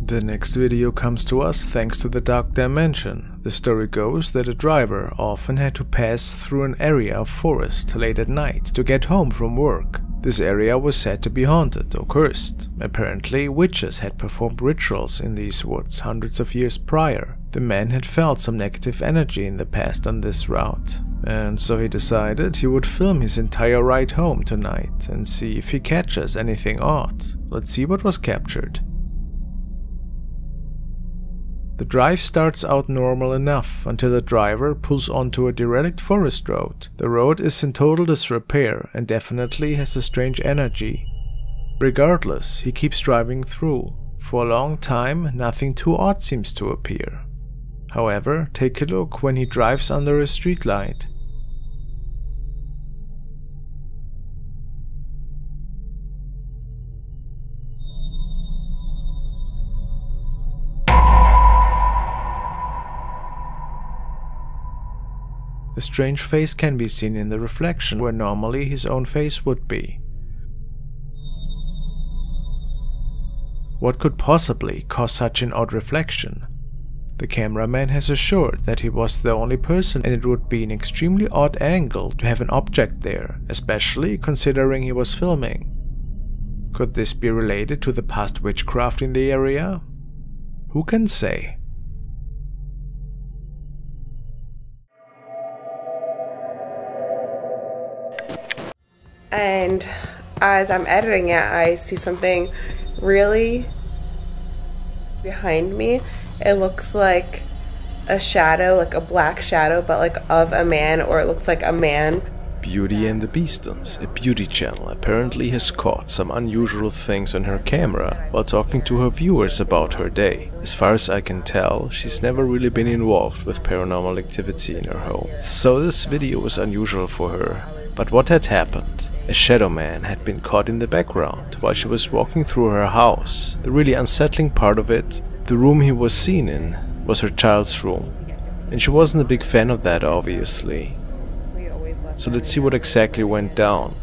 The next video comes to us thanks to the Dark Dimension. The story goes that a driver often had to pass through an area of forest late at night to get home from work. This area was said to be haunted or cursed. Apparently, witches had performed rituals in these woods hundreds of years prior. The man had felt some negative energy in the past on this route, and so he decided he would film his entire ride home tonight and see if he catches anything odd. Let's see what was captured. The drive starts out normal enough until the driver pulls onto a derelict forest road. The road is in total disrepair and definitely has a strange energy. Regardless, he keeps driving through. For a long time, nothing too odd seems to appear. However, take a look when he drives under a streetlight. A strange face can be seen in the reflection where normally his own face would be. What could possibly cause such an odd reflection? The cameraman has assured that he was the only person, and it would be an extremely odd angle to have an object there, especially considering he was filming. Could this be related to the past witchcraft in the area? Who can say? And as I'm editing it, I see something really behind me. It looks like a shadow, like a black shadow, but like of a man, or it looks like a man. Beauty and the Beastons, a beauty channel, apparently has caught some unusual things on her camera while talking to her viewers about her day. As far as I can tell, she's never really been involved with paranormal activity in her home. So this video was unusual for her. But what had happened? A shadow man had been caught in the background while she was walking through her house. The really unsettling part of it, the room he was seen in, was her child's room. And she wasn't a big fan of that, obviously. So let's see what exactly went down.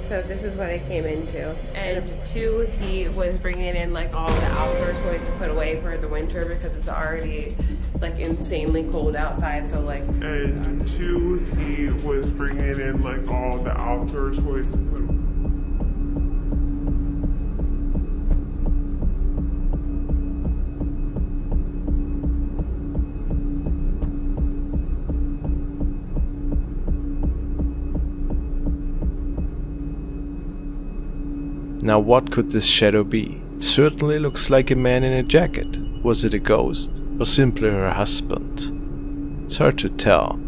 So this is what I came into. And 2, he was bringing in like all the outdoor toys to put away for the winter because it's already like insanely cold outside. So like. And 2, he was bringing in like all the outdoor toys to put away. Now what could this shadow be? It certainly looks like a man in a jacket. Was it a ghost? Or simply her husband? It's hard to tell.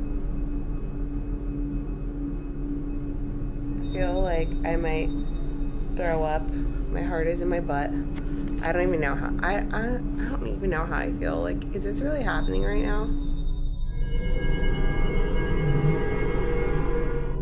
I feel like I might throw up. My heart is in my butt. I don't even know how. I don't even know how I feel. Like, is this really happening right now?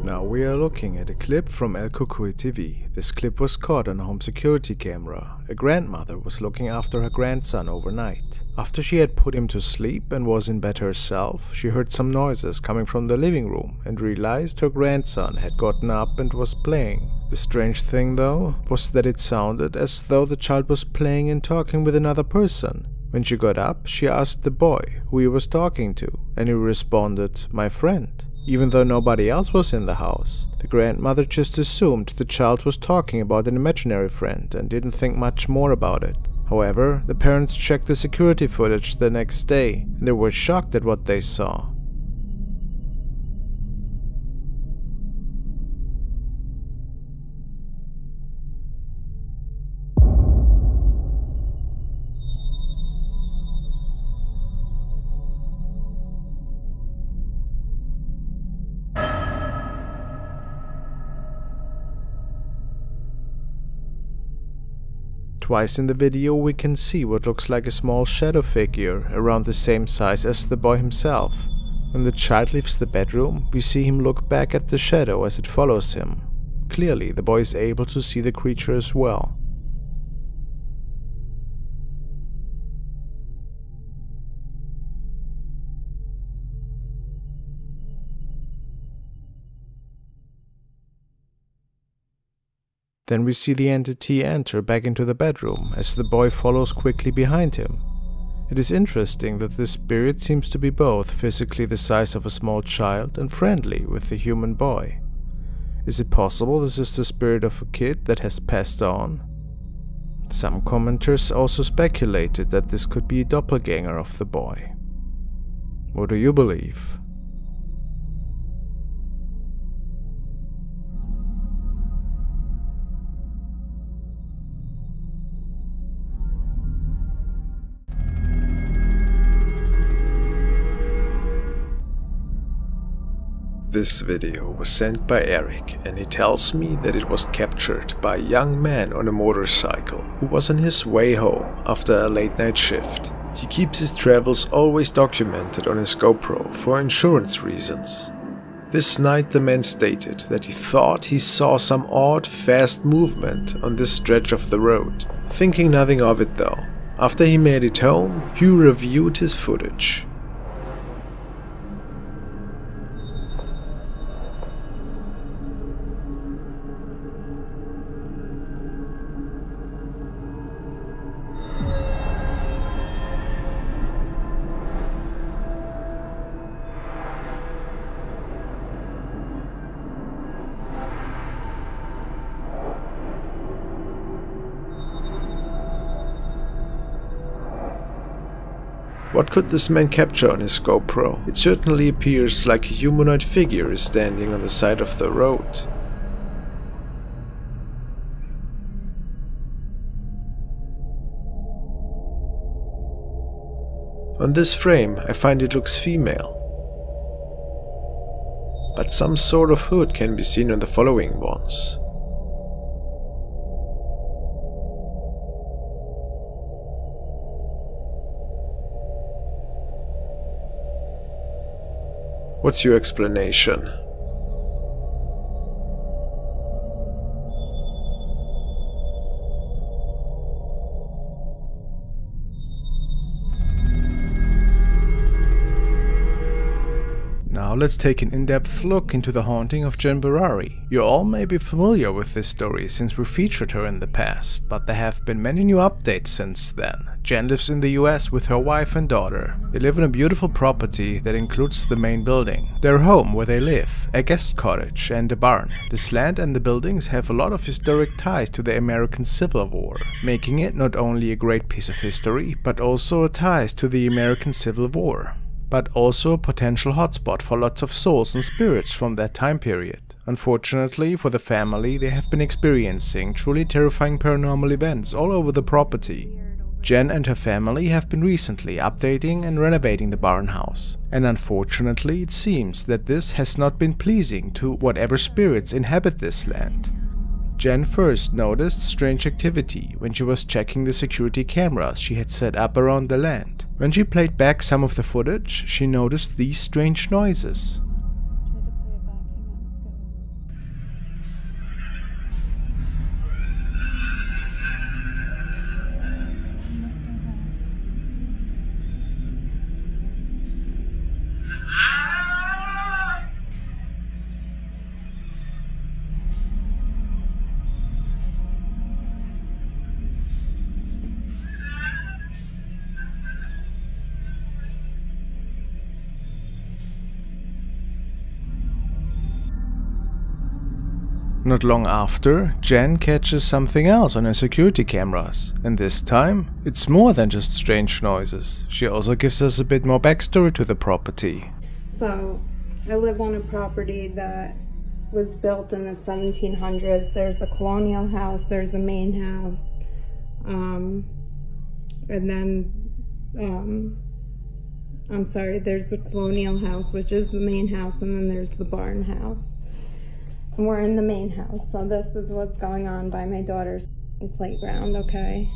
Now we are looking at a clip from El Cucuy TV. This clip was caught on a home security camera. A grandmother was looking after her grandson overnight. After she had put him to sleep and was in bed herself, she heard some noises coming from the living room and realized her grandson had gotten up and was playing. The strange thing, though, was that it sounded as though the child was playing and talking with another person. When she got up, she asked the boy who he was talking to, and he responded, "My friend." Even though nobody else was in the house, the grandmother just assumed the child was talking about an imaginary friend and didn't think much more about it. However, the parents checked the security footage the next day, and they were shocked at what they saw. Twice in the video we can see what looks like a small shadow figure around the same size as the boy himself. When the child leaves the bedroom, we see him look back at the shadow as it follows him. Clearly, the boy is able to see the creature as well. Then we see the entity enter back into the bedroom as the boy follows quickly behind him. It is interesting that this spirit seems to be both physically the size of a small child and friendly with the human boy. Is it possible this is the spirit of a kid that has passed on? Some commenters also speculated that this could be a doppelganger of the boy. What do you believe? This video was sent by Eric, and he tells me that it was captured by a young man on a motorcycle who was on his way home after a late night shift. He keeps his travels always documented on his GoPro for insurance reasons. This night the man stated that he thought he saw some odd fast movement on this stretch of the road, thinking nothing of it though. After he made it home, he reviewed his footage. What could this man capture on his GoPro? It certainly appears like a humanoid figure is standing on the side of the road. On this frame, I find it looks female, but some sort of hood can be seen on the following ones. What's your explanation? Now let's take an in-depth look into the haunting of Jen Berari. You all may be familiar with this story since we featured her in the past, but there have been many new updates since then. Jen lives in the US with her wife and daughter. They live in a beautiful property that includes the main building, their home where they live, a guest cottage and a barn. This land and the buildings have a lot of historic ties to the American Civil War, making it not only a great piece of history, but also ties to the American Civil War, but also a potential hotspot for lots of souls and spirits from that time period. Unfortunately for the family, they have been experiencing truly terrifying paranormal events all over the property. Jen and her family have been recently updating and renovating the barn house, and unfortunately it seems that this has not been pleasing to whatever spirits inhabit this land. Jen first noticed strange activity when she was checking the security cameras she had set up around the land. When she played back some of the footage, she noticed these strange noises. Not long after, Jen catches something else on her security cameras, and this time, it's more than just strange noises. She also gives us a bit more backstory to the property. So, I live on a property that was built in the 1700s. There's a colonial house, there's a main house, and then, there's the colonial house, which is the main house, and then there's the barn house. And we're in the main house, so this is what's going on by my daughter's playground, okay?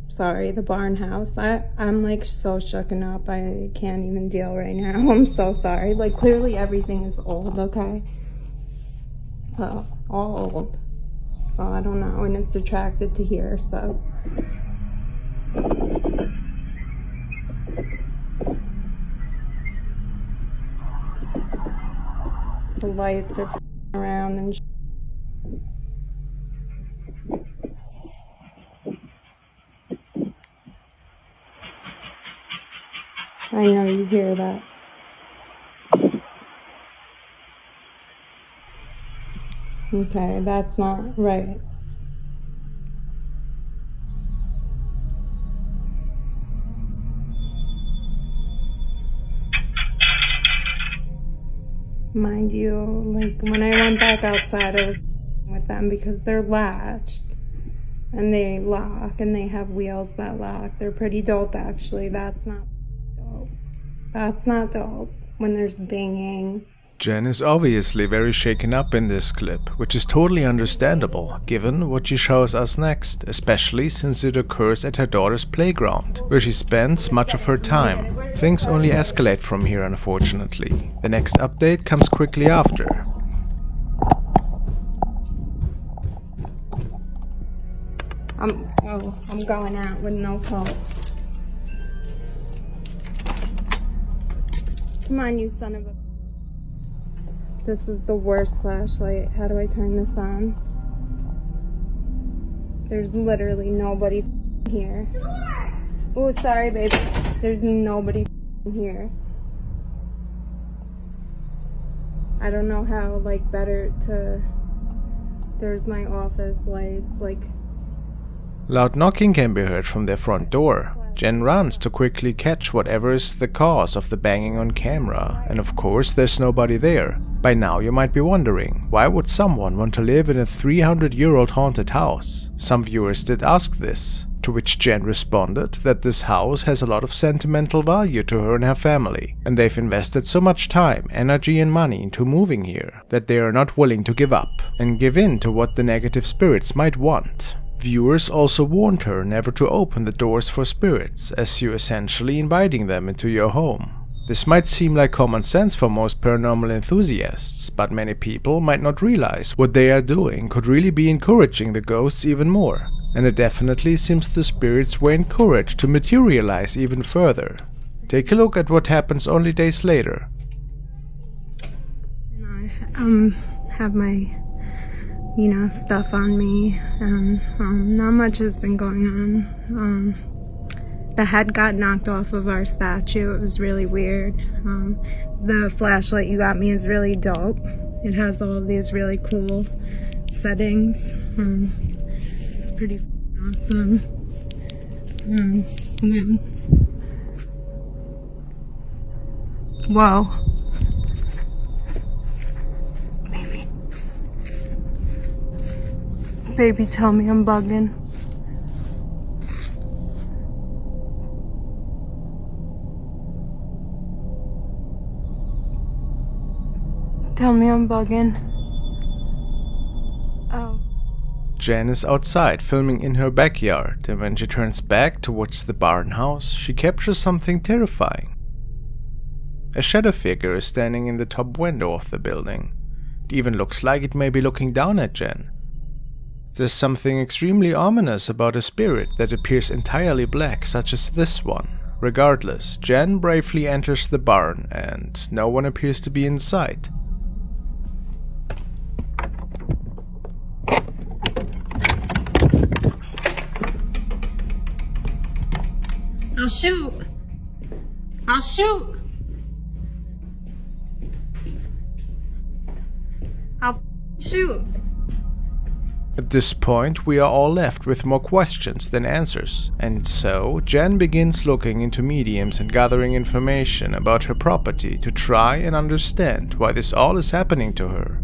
Sorry, the barn house. I'm like so shooken up, I can't even deal right now. I'm so sorry. Like clearly everything is old, okay? So, all old. So I don't know, and it's attracted to here, so. The lights are around and I know you hear that. Okay, that's not right. Mind you, like when I went back outside, I was with them because they're latched and they lock and they have wheels that lock. They're pretty dope, actually. That's not dope. That's not dope when there's banging. Jen is obviously very shaken up in this clip, which is totally understandable given what she shows us next, especially since it occurs at her daughter's playground, where she spends much of her time. Things only escalate from here, unfortunately. The next update comes quickly after. I'm going out with no coat. Come on, you son of a... This is the worst flashlight. How do I turn this on? There's literally nobody here. Oh, sorry, baby. There's nobody here. I don't know how, like, better to... There's my office lights, like... Loud knocking can be heard from their front door. Jen runs to quickly catch whatever is the cause of the banging on camera, and of course there's nobody there. By now you might be wondering, why would someone want to live in a 300-year-old haunted house? Some viewers did ask this, to which Jen responded that this house has a lot of sentimental value to her and her family, and they've invested so much time, energy and money into moving here, that they are not willing to give up, and give in to what the negative spirits might want. Viewers also warned her never to open the doors for spirits, as you're essentially inviting them into your home. This might seem like common sense for most paranormal enthusiasts, but many people might not realize what they are doing could really be encouraging the ghosts even more, and it definitely seems the spirits were encouraged to materialize even further. Take a look at what happens only days later. I have my stuff on me, and not much has been going on. The head got knocked off of our statue. It was really weird. The flashlight you got me is really dope. It has all of these really cool settings. It's pretty awesome. Yeah. Whoa. Baby, tell me I'm bugging. Tell me I'm bugging. Oh. Jen is outside filming in her backyard, and when she turns back towards the barn house, she captures something terrifying. A shadow figure is standing in the top window of the building. It even looks like it may be looking down at Jen. There's something extremely ominous about a spirit that appears entirely black, such as this one. Regardless, Jen bravely enters the barn, and no one appears to be in sight. I'll shoot! I'll shoot! I'll shoot! At this point, we are all left with more questions than answers, and so Jen begins looking into mediums and gathering information about her property to try and understand why this all is happening to her.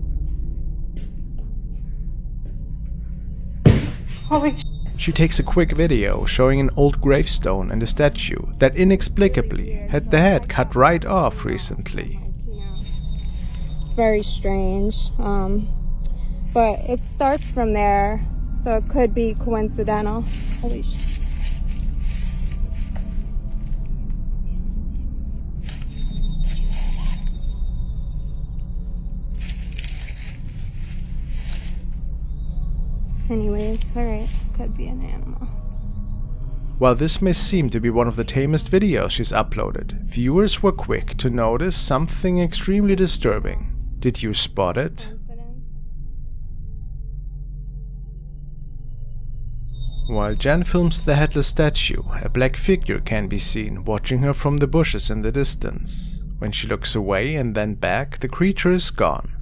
Holy sh**. She takes a quick video showing an old gravestone and a statue that inexplicably had the head cut right off recently. It's very strange. But it starts from there, so it could be coincidental. Holy shit. Anyways, alright, could be an animal. While this may seem to be one of the tamest videos she's uploaded, viewers were quick to notice something extremely disturbing. Did you spot it? While Jen films the headless statue, a black figure can be seen watching her from the bushes in the distance. When she looks away and then back, the creature is gone.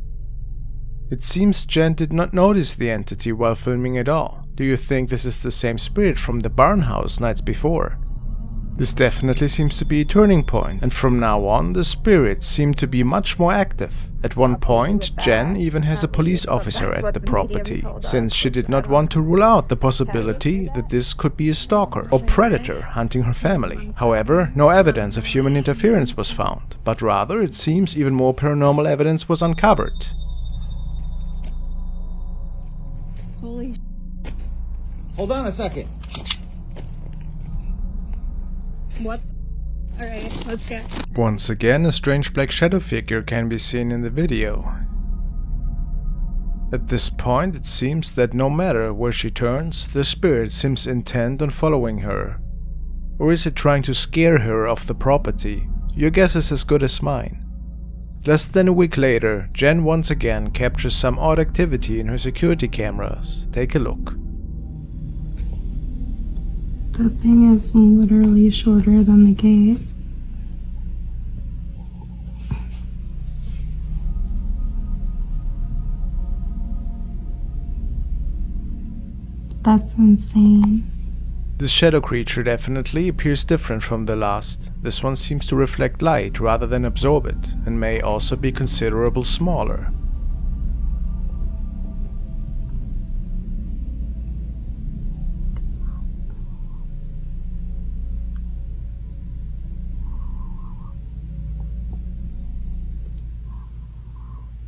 It seems Jen did not notice the entity while filming at all. Do you think this is the same spirit from the barn house nights before? This definitely seems to be a turning point, and from now on the spirits seem to be much more active. At one point, Jen even has a police officer at the property, since she did not want to rule out the possibility that this could be a stalker or predator hunting her family. However, no evidence of human interference was found, but rather it seems even more paranormal evidence was uncovered. Holy sh**. Hold on a second. What? Alright, let's go. Once again, a strange black shadow figure can be seen in the video. At this point, it seems that no matter where she turns, the spirit seems intent on following her. Or is it trying to scare her off the property? Your guess is as good as mine. Less than a week later, Jen once again captures some odd activity in her security cameras. Take a look. That thing is literally shorter than the gate. That's insane. This shadow creature definitely appears different from the last. This one seems to reflect light rather than absorb it, and may also be considerably smaller.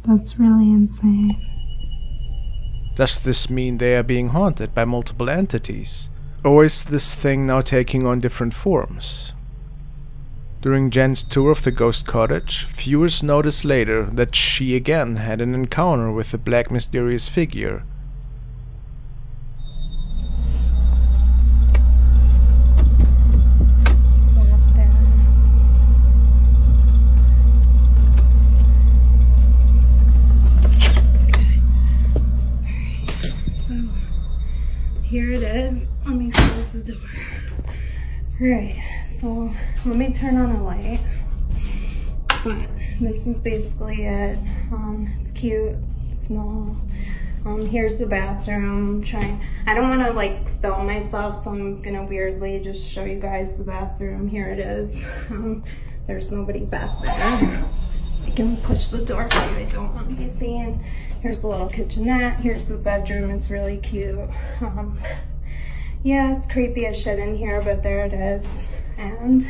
That's really insane. Does this mean they are being haunted by multiple entities? Or is this thing now taking on different forms? During Jen's tour of the ghost cottage, viewers noticed later that she again had an encounter with the black mysterious figure. Here it is. Let me close the door. Right, so let me turn on a light. But this is basically it. It's cute, it's small. Here's the bathroom. I don't want to like film myself, so I'm gonna weirdly just show you guys the bathroom. Here it is. There's nobody back there. I can push the door for you. I don't want to be seen. Here's the little kitchenette. Here's the bedroom. It's really cute. Yeah, it's creepy as shit in here, but there it is. And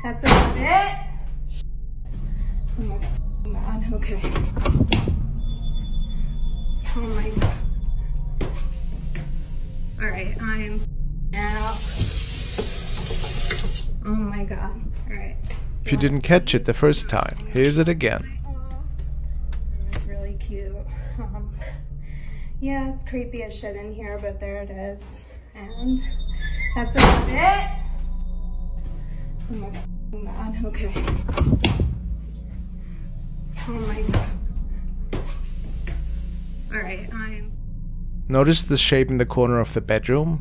that's about it. Oh my god. Okay. Oh my god. Alright, I'm out. Oh my god. Alright. If you didn't catch it the first time, here's it again. It's really cute. Yeah, it's creepy as shit in here, but there it is. And that's about it. Oh my god. Okay. Oh my god. Alright, Notice the shape in the corner of the bedroom?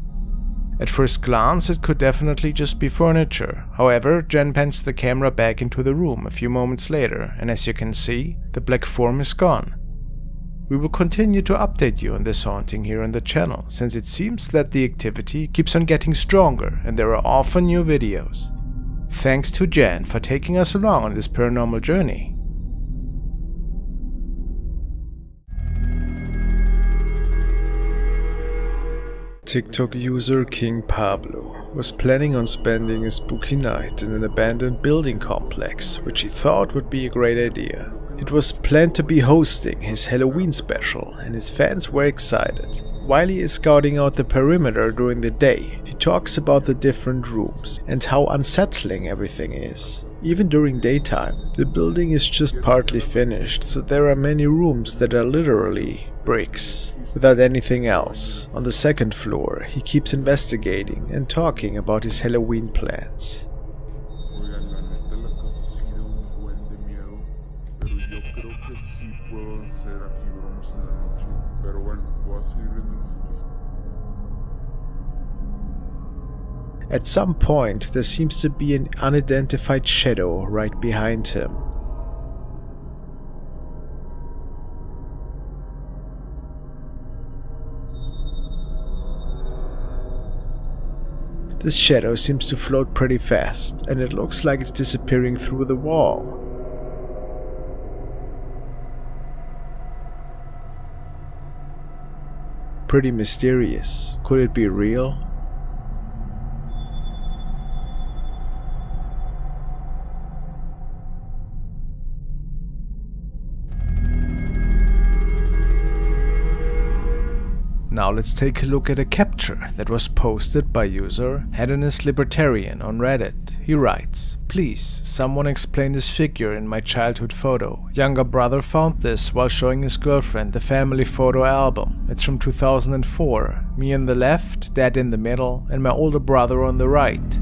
At first glance, it could definitely just be furniture. However, Jen pans the camera back into the room a few moments later, and as you can see, the black form is gone. We will continue to update you on this haunting here on the channel, since it seems that the activity keeps on getting stronger and there are often new videos. Thanks to Jen for taking us along on this paranormal journey. TikTok user King Pablo was planning on spending a spooky night in an abandoned building complex, which he thought would be a great idea. It was planned to be hosting his Halloween special, and his fans were excited. While he is scouting out the perimeter during the day, he talks about the different rooms and how unsettling everything is. Even during daytime, the building is just partly finished, so there are many rooms that are literally bricks, without anything else. On the second floor, he keeps investigating and talking about his Halloween plans. At some point, there seems to be an unidentified shadow right behind him. This shadow seems to float pretty fast, and it looks like it's disappearing through the wall. Pretty mysterious. Could it be real? Now let's take a look at a capture that was posted by user Hedonist Libertarian on Reddit. He writes, "Please, someone explain this figure in my childhood photo. Younger brother found this while showing his girlfriend the family photo album. It's from 2004. Me on the left, dad in the middle, and my older brother on the right.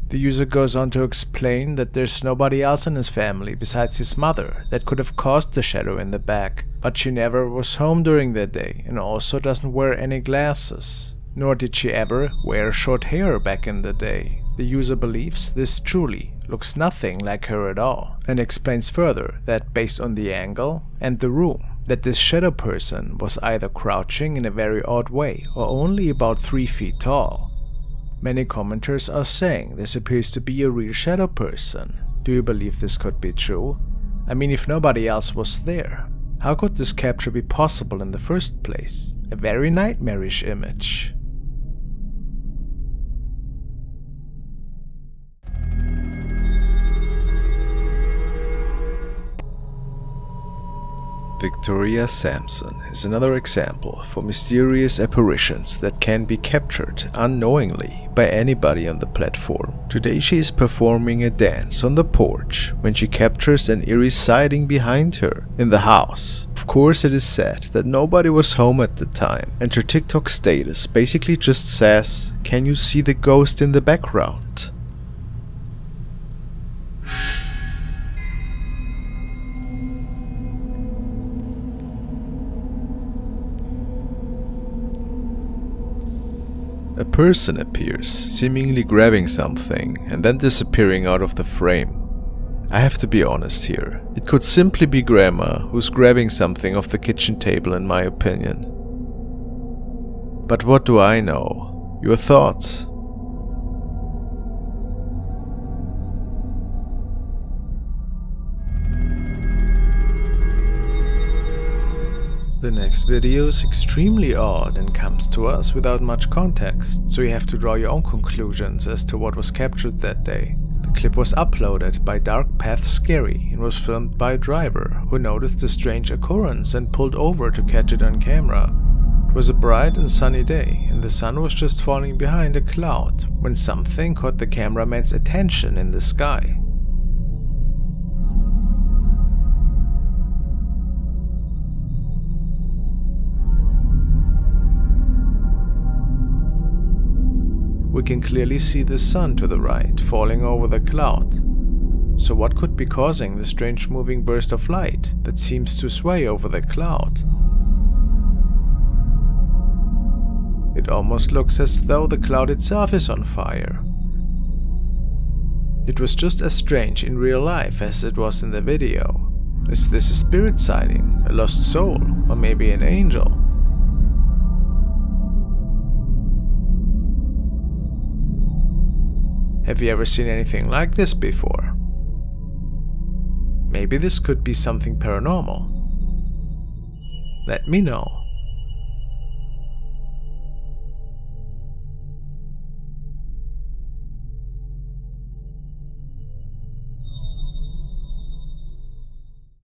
The user goes on to explain that there's nobody else in his family besides his mother that could have caused the shadow in the back, but she never was home during that day and also doesn't wear any glasses. Nor did she ever wear short hair back in the day. The user believes this truly looks nothing like her at all, and explains further that based on the angle and the room, that this shadow person was either crouching in a very odd way or only about 3 feet tall. Many commenters are saying this appears to be a real shadow person. Do you believe this could be true? I mean, if nobody else was there, how could this capture be possible in the first place? A very nightmarish image." Victoria Sampson is another example for mysterious apparitions that can be captured unknowingly by anybody on the platform. Today she is performing a dance on the porch when she captures an eerie sighting behind her in the house. Of course, it is said that nobody was home at the time, and her TikTok status basically just says, "Can you see the ghost in the background?" A person appears, seemingly grabbing something and then disappearing out of the frame. I have to be honest here. It could simply be Grandma who's grabbing something off the kitchen table in my opinion. But what do I know? Your thoughts? The next video is extremely odd and comes to us without much context, so you have to draw your own conclusions as to what was captured that day. The clip was uploaded by Dark Path Scary and was filmed by a driver who noticed the strange occurrence and pulled over to catch it on camera. It was a bright and sunny day, and the sun was just falling behind a cloud when something caught the cameraman's attention in the sky. We can clearly see the sun to the right, falling over the cloud. So what could be causing the strange moving burst of light that seems to sway over the cloud? It almost looks as though the cloud itself is on fire. It was just as strange in real life as it was in the video. Is this a spirit sighting, a lost soul, or maybe an angel? Have you ever seen anything like this before? Maybe this could be something paranormal. Let me know.